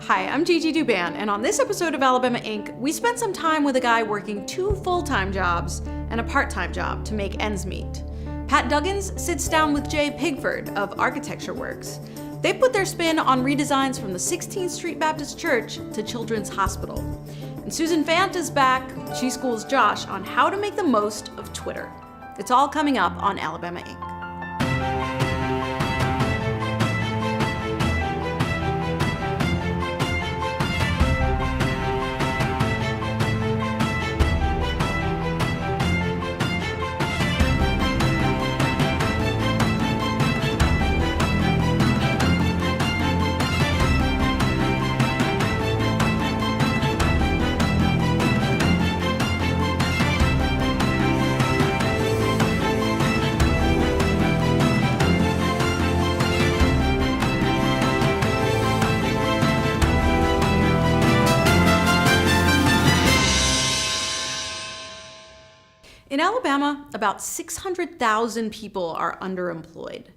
Hi, I'm Gigi Duban, and on this episode of Alabama Inc., we spent some time with a guy working 2 full-time jobs and a part-time job to make ends meet. Pat Duggins sits down with Jay Pigford of Architecture Works. They put their spin on redesigns from the 16th Street Baptist Church to Children's Hospital. And Susan Fant is back. She schools Josh on how to make the most of Twitter. It's all coming up on Alabama Inc. In Alabama, about 600,000 people are underemployed.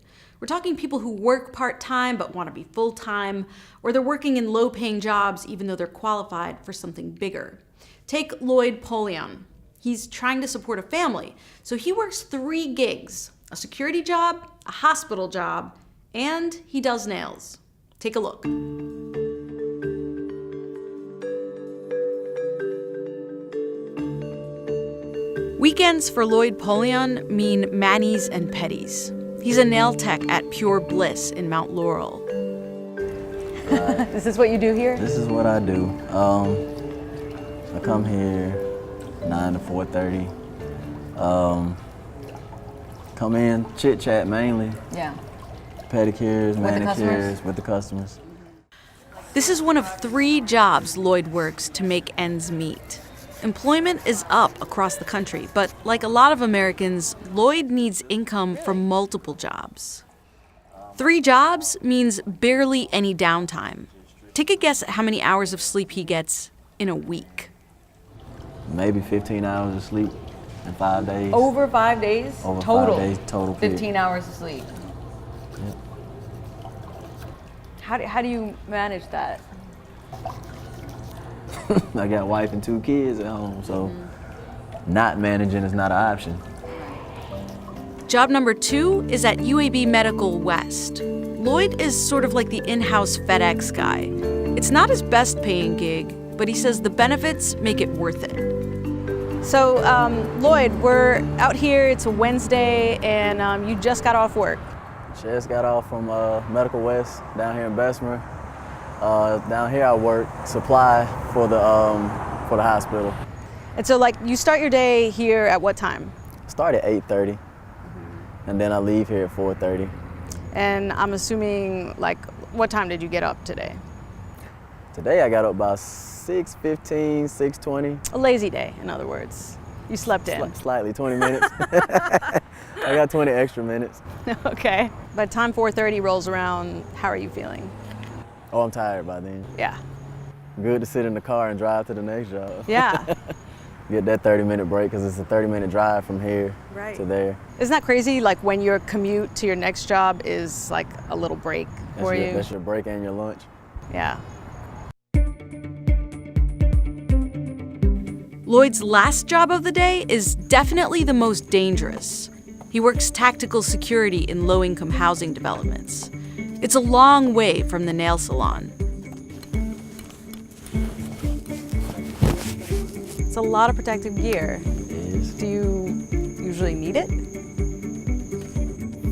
We're talking people who work part-time but want to be full-time, or they're working in low-paying jobs even though they're qualified for something bigger. Take Lloyd Polion. He's trying to support a family, so he works 3 gigs: a security job, a hospital job, and he does nails. Take a look. Weekends for Lloyd Polion mean manis and petties. He's a nail tech at Pure Bliss in Mount Laurel. Is this what you do here? This is what I do. I come here 9 to 4:30. Come in, chit chat mainly. Yeah. Pedicures, manicures with the customers. This is one of 3 jobs Lloyd works to make ends meet. Employment is up across the country, but like a lot of Americans, Lloyd needs income from multiple jobs. 3 jobs means barely any downtime. Take a guess at how many hours of sleep he gets in a week. Maybe 15 hours of sleep in 5 days. Over 5 days? Over total? 5 days total. 15 hours of sleep. Yep. How do you manage that? I got a wife and 2 kids at home, so not managing is not an option. Job number 2 is at UAB Medical West. Lloyd is sort of like the in-house FedEx guy. It's not his best paying gig, but he says the benefits make it worth it. So, Lloyd, we're out here, it's a Wednesday, and you just got off work. Just got off from Medical West down here in Bessemer. Down here I work supply for the hospital. And so, like, you start your day here at what time? Start at 8:30, and then I leave here at 4:30. And I'm assuming, like, what time did you get up today? Today I got up by 6:15, 6:20. A lazy day, in other words. You slept in. Slightly, 20 minutes. I got 20 extra minutes. Okay. By the time 4:30 rolls around, how are you feeling? Oh, I'm tired by then. Yeah. Good to sit in the car and drive to the next job. Yeah. Get that 30-minute break because it's a 30-minute drive from here to there. Isn't that crazy? Like when your commute to your next job is like a little break for you? That's your break and your lunch. Yeah. Lloyd's last job of the day is definitely the most dangerous. He works tactical security in low-income housing developments. It's a long way from the nail salon. It's a lot of protective gear. It is. Do you usually need it?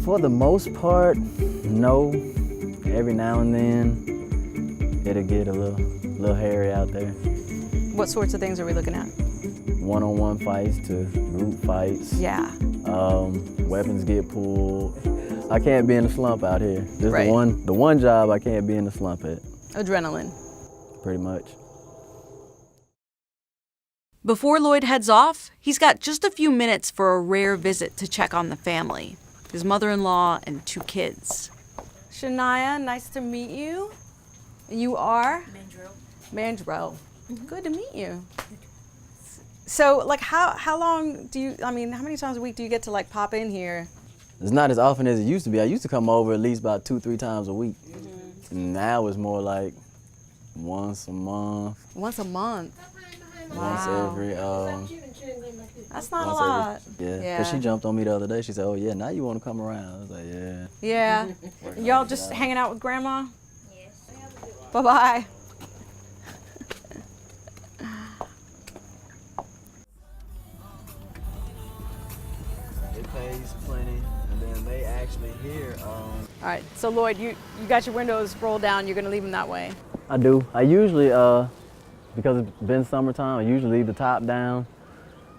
For the most part, no. Every now and then, it'll get a little hairy out there. What sorts of things are we looking at? One-on-one fights to group fights. Yeah. Weapons get pulled. I can't be in a slump out here. This is Right. the one job I can't be in a slump at. Adrenaline. Pretty much. Before Lloyd heads off, he's got just a few minutes for a rare visit to check on the family, his mother-in-law and 2 kids. Shania, nice to meet you. You are? Mandrell. Good to meet you. So, like, how long do you, how many times a week do you get to, like, pop in here? It's not as often as it used to be. I used to come over at least about 2-3 times a week. Mm-hmm. And now it's more like once a month, Once a month. once Wow. every, That's not a once lot. every, yeah. Cause she jumped on me the other day. She said, "Oh yeah, now you want to come around?" I was like, "Yeah." Yeah. Working Y'all on it just now. hanging out with grandma? Yes. Bye-bye. It pays plenty, and then they actually here. All right, so Lloyd, you got your windows rolled down. You're gonna leave them that way. I do. I usually, because it's been summertime, I usually leave the top down.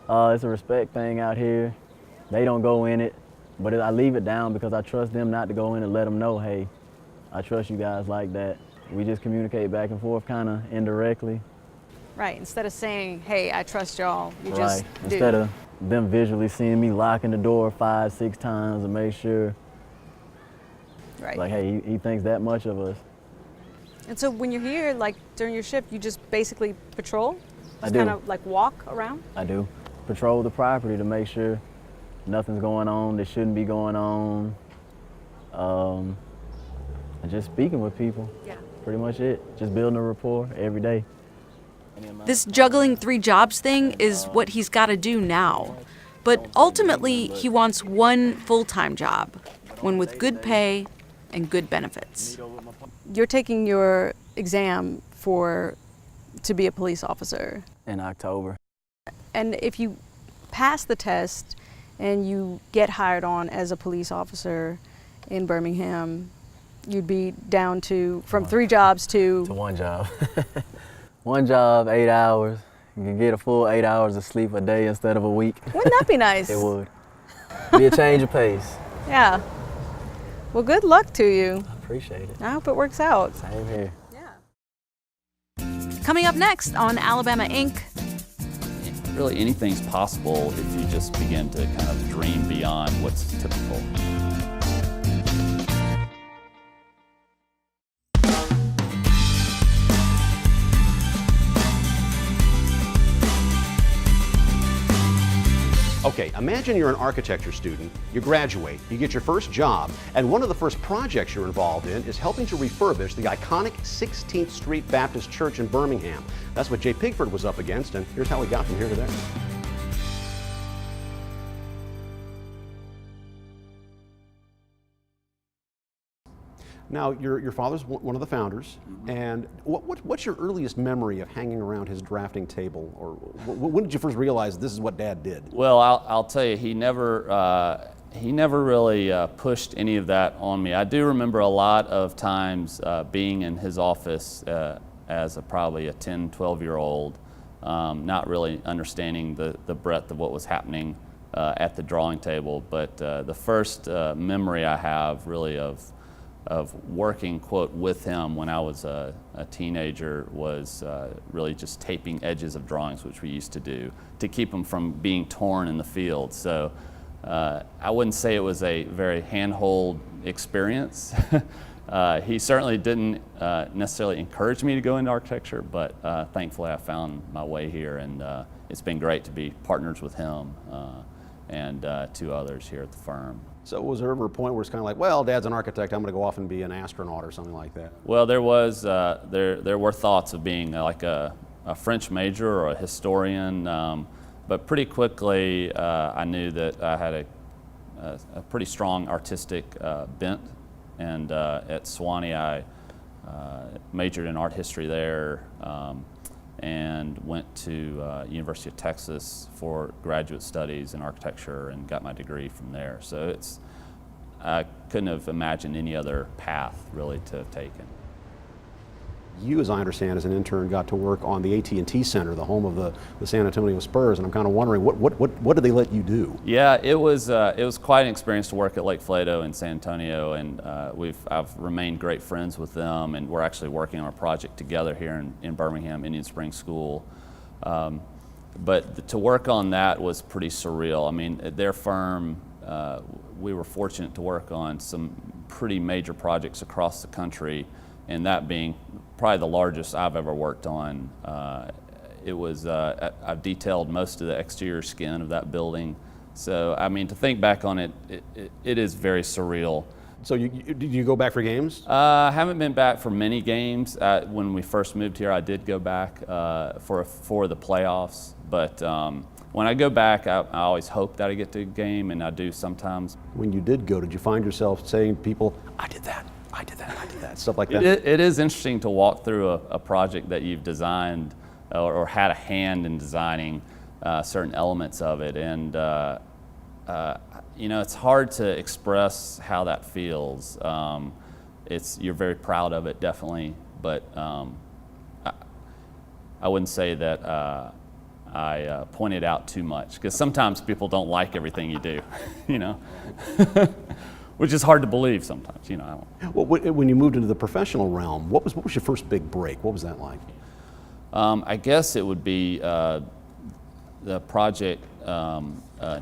It's a respect thing out here. They don't go in it, but I leave it down because I trust them not to go in and let them know, hey, I trust you guys like that. We just communicate back and forth kind of indirectly. Right. Instead of saying, "Hey, I trust y'all," you Right. just do. Instead of them visually seeing me locking the door 5, 6 times to make sure, Right. like, hey, he thinks that much of us. And so when you're here, like during your shift, you just basically patrol? I Just do. kind of like walk around? I do. Patrol the property to make sure nothing's going on that shouldn't be going on. And just speaking with people. Yeah. Pretty much it. Just building a rapport every day. This juggling 3 jobs thing is what he's got to do now. But ultimately, he wants one full-time job, one with good pay and good benefits. You're taking your exam to be a police officer. In October. And if you pass the test and you get hired on as a police officer in Birmingham, you'd be down from 3 jobs to One job. One job, 8 hours. You can get a full 8 hours of sleep a day instead of a week. Wouldn't that be nice? It would. Be a change of pace. Yeah. Well, good luck to you. I appreciate it. I hope it works out. Same here. Coming up next on Alabama Inc. Really anything's possible if you just begin to kind of dream beyond what's typical. Okay, imagine you're an architecture student, you graduate, you get your first job, and one of the first projects you're involved in is helping to refurbish the iconic 16th Street Baptist Church in Birmingham. That's what Jay Pigford was up against, and here's how he got from here to there. Now, your father's one of the founders, and what's your earliest memory of hanging around his drafting table, or when did you first realize this is what Dad did? Well, I'll tell you, he never really pushed any of that on me. I do remember a lot of times being in his office as probably a 10, 12-year-old, not really understanding the breadth of what was happening at the drawing table. But the first memory I have really of working, quote, with him when I was a teenager was really just taping edges of drawings, which we used to do, to keep them from being torn in the field. So I wouldn't say it was a very handhold experience. He certainly didn't necessarily encourage me to go into architecture, but thankfully I found my way here, and it's been great to be partners with him and 2 others here at the firm. So was there ever a point where it's kind of like, well, Dad's an architect, I'm going to go off and be an astronaut or something like that? Well, there were thoughts of being like a French major or a historian, but pretty quickly I knew that I had a pretty strong artistic bent, and at Sewanee I majored in art history there, and went to University of Texas for graduate studies in architecture and got my degree from there. So I couldn't have imagined any other path really to have taken. You, as I understand, as an intern, got to work on the AT&T Center, the home of the San Antonio Spurs, and I'm kind of wondering, what did they let you do? Yeah, it was quite an experience to work at Lake Flato in San Antonio, and I've remained great friends with them, and we're actually working on a project together here in Birmingham, Indian Springs School. But to work on that was pretty surreal. I mean, at their firm, we were fortunate to work on some pretty major projects across the country, and that being probably the largest I've ever worked on. I've detailed most of the exterior skin of that building. So, I mean, to think back on it, it is very surreal. So do you go back for games? I haven't been back for many games. When we first moved here, I did go back for the playoffs. But when I go back, I always hope that I get to a game, and I do sometimes. When you did go, did you find yourself saying to people, I did that, I did that, I did that, stuff like that? It is interesting to walk through a project that you've designed or had a hand in designing certain elements of it. And you know, it's hard to express how that feels. You're very proud of it, definitely, but I wouldn't say that I point it out too much, because sometimes people don't like everything you do, you know, which is hard to believe sometimes, you know. Well, when you moved into the professional realm, what was your first big break? What was that like? I guess it would be the project,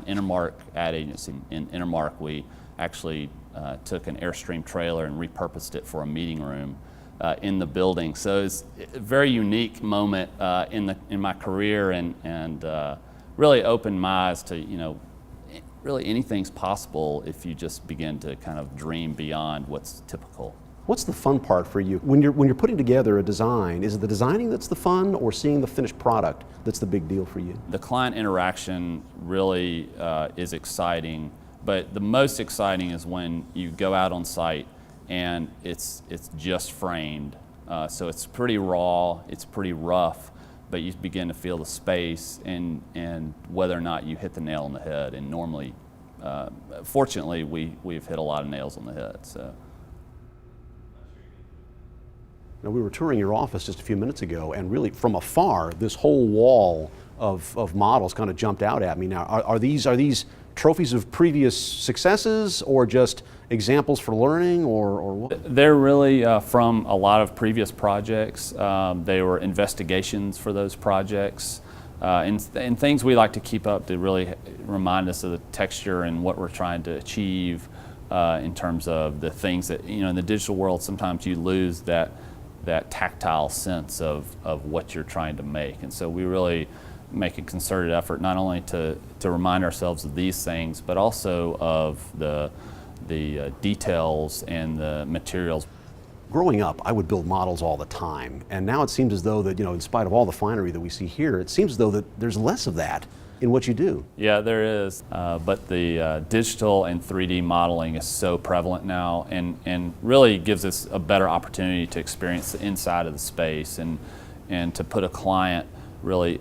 Intermark ad agency. In Intermark, we actually took an Airstream trailer and repurposed it for a meeting room in the building. So it's a very unique moment in my career, and really opened my eyes to, you know, really anything's possible if you just begin to kind of dream beyond what's typical. What's the fun part for you when you're putting together a design? Is it the designing that's the fun, or seeing the finished product that's the big deal for you? The client interaction really is exciting, but the most exciting is when you go out on site and it's just framed. So it's pretty raw, it's pretty rough, but you begin to feel the space and whether or not you hit the nail on the head. And normally, fortunately, we've hit a lot of nails on the head. So. Now, we were touring your office just a few minutes ago, and really from afar, this whole wall of models kind of jumped out at me. Now, are these trophies of previous successes, or just examples for learning, or what? They're really from a lot of previous projects. They were investigations for those projects, and things we like to keep up to really remind us of the texture and what we're trying to achieve in terms of the things that, you know, in the digital world, sometimes you lose that tactile sense of what you're trying to make. And so we really make a concerted effort not only to remind ourselves of these things, but also of the details and the materials. Growing up, I would build models all the time, and now it seems as though that, you know, in spite of all the finery that we see here, it seems as though that there's less of that in what you do. Yeah, there is, but the digital and 3D modeling is so prevalent now, and really gives us a better opportunity to experience the inside of the space, and to put a client really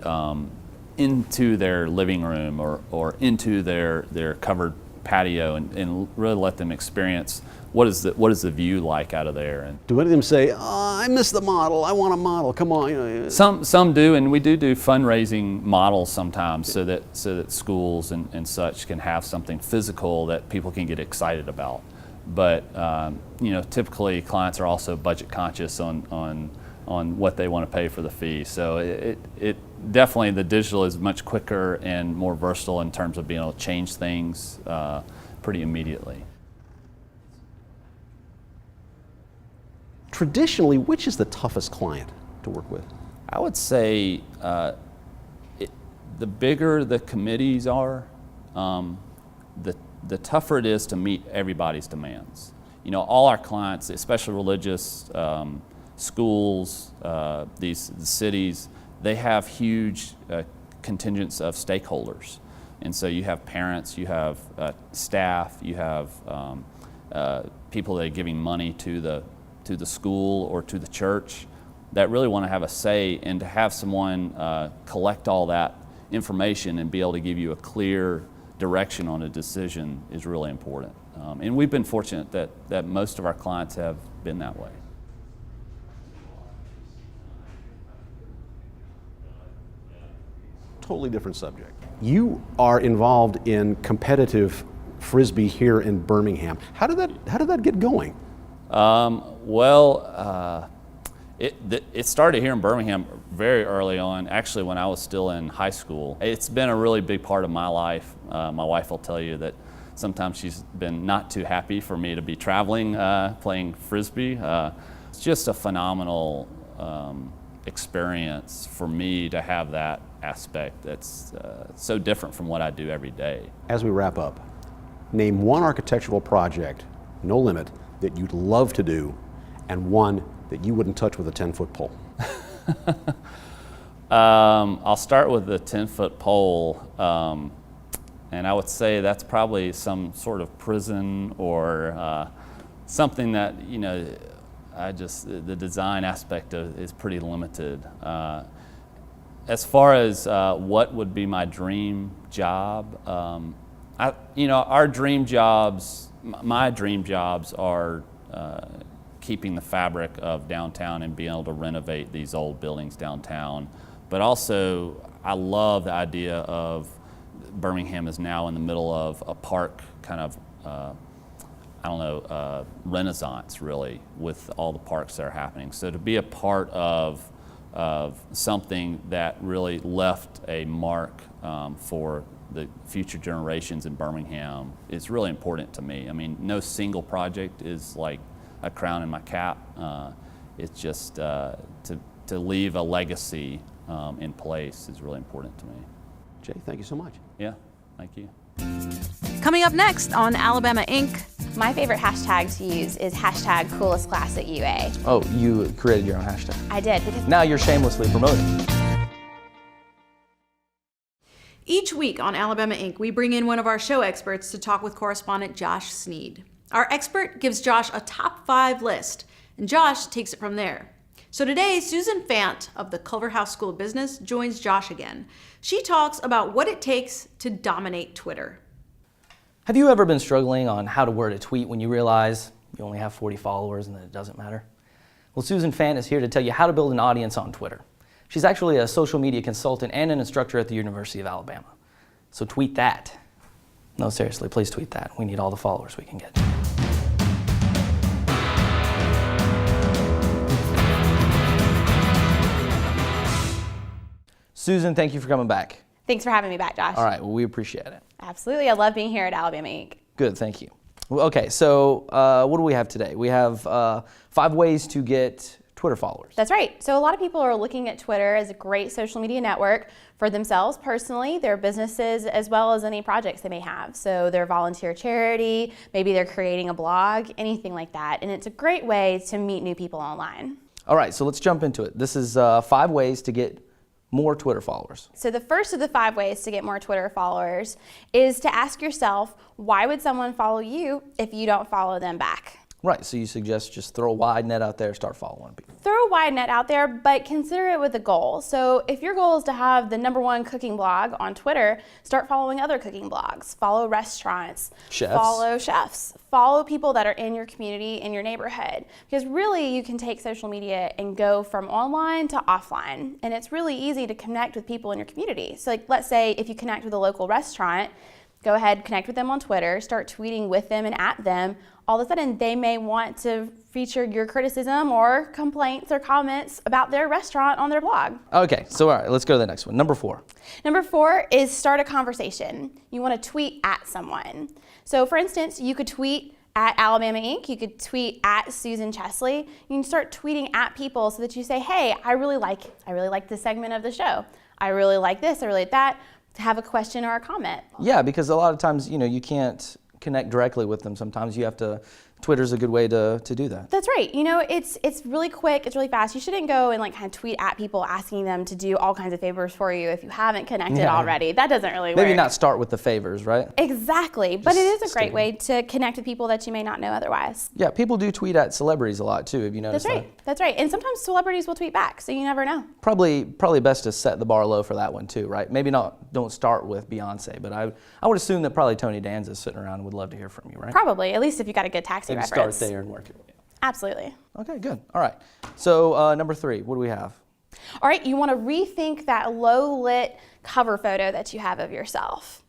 into their living room or into their covered patio, and really let them experience what is the view like out of there. And do any of them say, oh, I miss the model, I want a model, come on? You know. Some do, and we do fundraising models sometimes, so that schools and such can have something physical that people can get excited about. But you know, typically clients are also budget conscious on what they want to pay for the fee. So it definitely, the digital is much quicker and more versatile in terms of being able to change things pretty immediately. Traditionally, which is the toughest client to work with? I would say the bigger the committees are, the tougher it is to meet everybody's demands. You know, all our clients, especially religious schools, these cities, they have huge contingents of stakeholders. And so you have parents, you have staff, you have people that are giving money to the school or to the church that really want to have a say, and to have someone collect all that information and be able to give you a clear direction on a decision is really important. And we've been fortunate that most of our clients have been that way. Totally different subject. You are involved in competitive Frisbee here in Birmingham. How did that get going? It started here in Birmingham very early on, actually when I was still in high school. It's been a really big part of my life. My wife will tell you that sometimes she's been not too happy for me to be traveling, playing Frisbee. It's just a phenomenal experience for me to have that aspect that's so different from what I do every day. As we wrap up, name one architectural project no limit, that you'd love to do, and one that you wouldn't touch with a 10-foot pole? I'll start with the 10-foot pole, and I would say that's probably some sort of prison or something that, you know, the design aspect is pretty limited. As far as what would be my dream job, our dream jobs, my dream jobs are keeping the fabric of downtown and being able to renovate these old buildings downtown. But also, I love the idea of Birmingham is now in the middle of a park kind of, renaissance really, with all the parks that are happening. So to be a part of something that really left a mark for the future generations in Birmingham is really important to me. I mean, no single project is like a crown in my cap. It's just to leave a legacy in place is really important to me. Jay, thank you so much. Yeah, thank you. Coming up next on Alabama Inc. My favorite hashtag to use is hashtag coolest class at UA. Oh, you created your own hashtag. I did, because Now you're shamelessly promoting. Each week on Alabama Inc., we bring in one of our show experts to talk with correspondent Josh Sneed. Our expert gives Josh a top 5 list, and Josh takes it from there. So today, Susan Fant of the Culver House School of Business joins Josh again. She talks about what it takes to dominate Twitter. Have you ever been struggling on how to word a tweet when you realize you only have 40 followers and that it doesn't matter? Well, Susan Fant is here to tell you how to build an audience on Twitter. She's actually a social media consultant and an instructor at the University of Alabama. So tweet that. No, seriously, please tweet that. We need all the followers we can get. Susan, thank you for coming back. thanks for having me back, Josh. All right, well, we appreciate it. Absolutely, I love being here at Alabama Inc. Good, thank you. Well, okay, so what do we have today? We have 5 ways to get Twitter followers. That's right. So a lot of people are looking at Twitter as a great social media network for themselves personally, their businesses, as well as any projects they may have. So their volunteer charity, maybe they're creating a blog, anything like that. And it's a great way to meet new people online. All right, so let's jump into it. This is 5 ways to get more Twitter followers. So the first of the 5 ways to get more Twitter followers is to ask yourself, why would someone follow you if you don't follow them back? Right, so you suggest just throw a wide net out there, start following people. Throw a wide net out there, but consider it with a goal. So if your goal is to have the #1 cooking blog on Twitter, start following other cooking blogs. Follow restaurants. Chefs. Follow chefs. Follow people that are in your community, in your neighborhood. Because really you can take social media and go from online to offline. And it's really easy to connect with people in your community. So like, let's say if you connect with a local restaurant, go ahead, connect with them on Twitter, start tweeting with them and at them. All of a sudden, they may want to feature your criticism or complaints or comments about their restaurant on their blog. Okay, so all right, let's go to the next one. Number 4. Number 4 is start a conversation. You want to tweet at someone. So for instance, you could tweet at Alabama Inc. You could tweet at Susan Chesley. You can start tweeting at people so that you say, hey, I really like this segment of the show. I really like this, I really like that. To have a question or a comment. Yeah, because a lot of times, you can't connect directly with them. Sometimes you have to, Twitter's a good way to do that. That's right. It's really quick, it's really fast. You shouldn't go and kind of tweet at people asking them to do all kinds of favors for you if you haven't connected already. That doesn't really work. Maybe not start with the favors, right? Exactly, but it is a great way to connect with people that you may not know otherwise. Yeah, people do tweet at celebrities a lot too, have you noticed that? That's right. And sometimes celebrities will tweet back, so you never know. Probably best to set the bar low for that one too, right? Maybe don't start with Beyonce, but I would assume that probably Tony Danza's sitting around and would love to hear from you, right? Probably, at least if you got a good taxi Maybe reference. start there and work it. Absolutely. Okay, good. All right. So number 3, what do we have? All right, you want to rethink that low-lit cover photo that you have of yourself.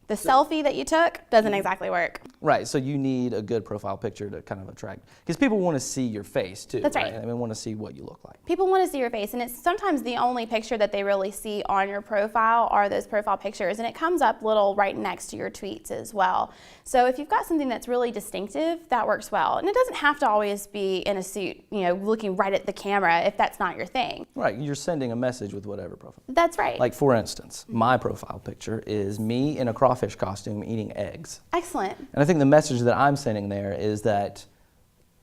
The selfie that you took doesn't exactly work. Right, so you need a good profile picture to kind of attract, because people want to see your face too. That's right. They want to see what you look like. People want to see your face, and it's sometimes the only picture that they really see on your profile are those profile pictures, and it comes up little right next to your tweets as well. So if you've got something that's really distinctive, that works well. And it doesn't have to always be in a suit, looking right at the camera if that's not your thing. Right, you're sending a message with whatever profile. That's right. Like for instance, my profile picture is me in a crawfish crawfish costume eating eggs. Excellent. And I think the message that I'm sending there is that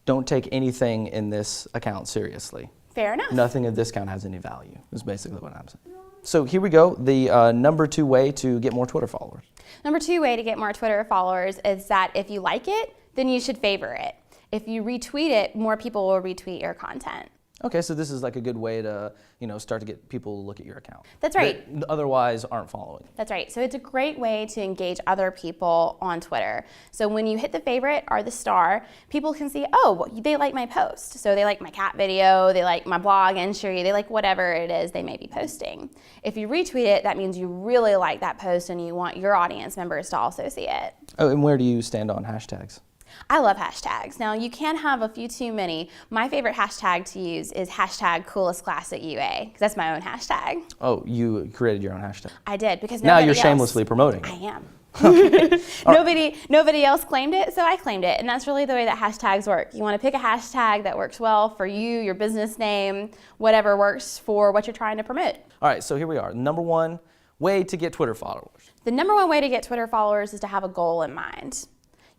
don't take anything in this account seriously. Fair enough. Nothing in this account has any value, is basically what I'm saying. So here we go, the number 2 way to get more Twitter followers. Number 2 way to get more Twitter followers is that if you like it, then you should favor it. If you retweet it, more people will retweet your content. Okay, so this is like a good way to, start to get people to look at your account. That's right. That otherwise aren't following. That's right. So it's a great way to engage other people on Twitter. So when you hit the favorite or the star, people can see, oh, they like my post. So they like my cat video, they like my blog entry, they like whatever it is they may be posting. If you retweet it, that means you really like that post and you want your audience members to also see it. Oh, and where do you stand on hashtags? I love hashtags. Now, you can have a few too many. My favorite hashtag to use is hashtag coolest class at UA, because that's my own hashtag. Oh, you created your own hashtag. I did, because Now nobody you're else- shamelessly promoting. I am. Nobody else claimed it, so I claimed it. And that's really the way that hashtags work. You want to pick a hashtag that works well for you, your business name, whatever works for what you're trying to promote. All right, so here we are. Number 1 way to get Twitter followers. The number 1 way to get Twitter followers is to have a goal in mind.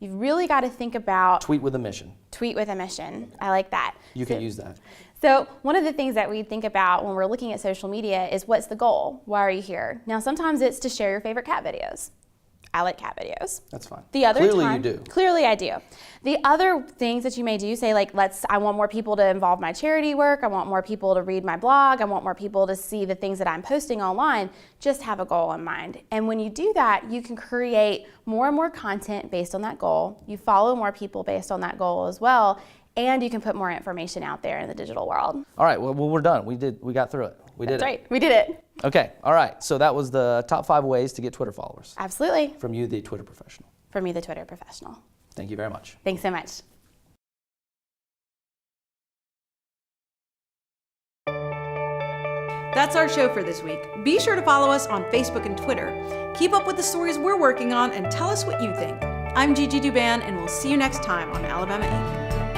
You've really got to think about Tweet with a mission. tweet with a mission. I like that. You can use that. So one of the things that we think about when we're looking at social media is, what's the goal? Why are you here? Now, sometimes it's to share your favorite cat videos. I like cat videos. That's fine. The other Clearly time, you do. Clearly I do. The other things that you may do, say like, I want more people to involve my charity work, I want more people to read my blog, I want more people to see the things that I'm posting online. Just have a goal in mind. And when you do that, you can create more and more content based on that goal. You follow more people based on that goal as well. And you can put more information out there in the digital world. All right, well, we're done. We got through it. We did That's it. right, we did it. Okay, all right. So that was the top 5 ways to get Twitter followers Absolutely. from you, the Twitter professional. For me, the Twitter professional. Thank you very much. Thanks so much. That's our show for this week. Be sure to follow us on Facebook and Twitter. Keep up with the stories we're working on and tell us what you think. I'm Gigi Duban, and we'll see you next time on Alabama Inc.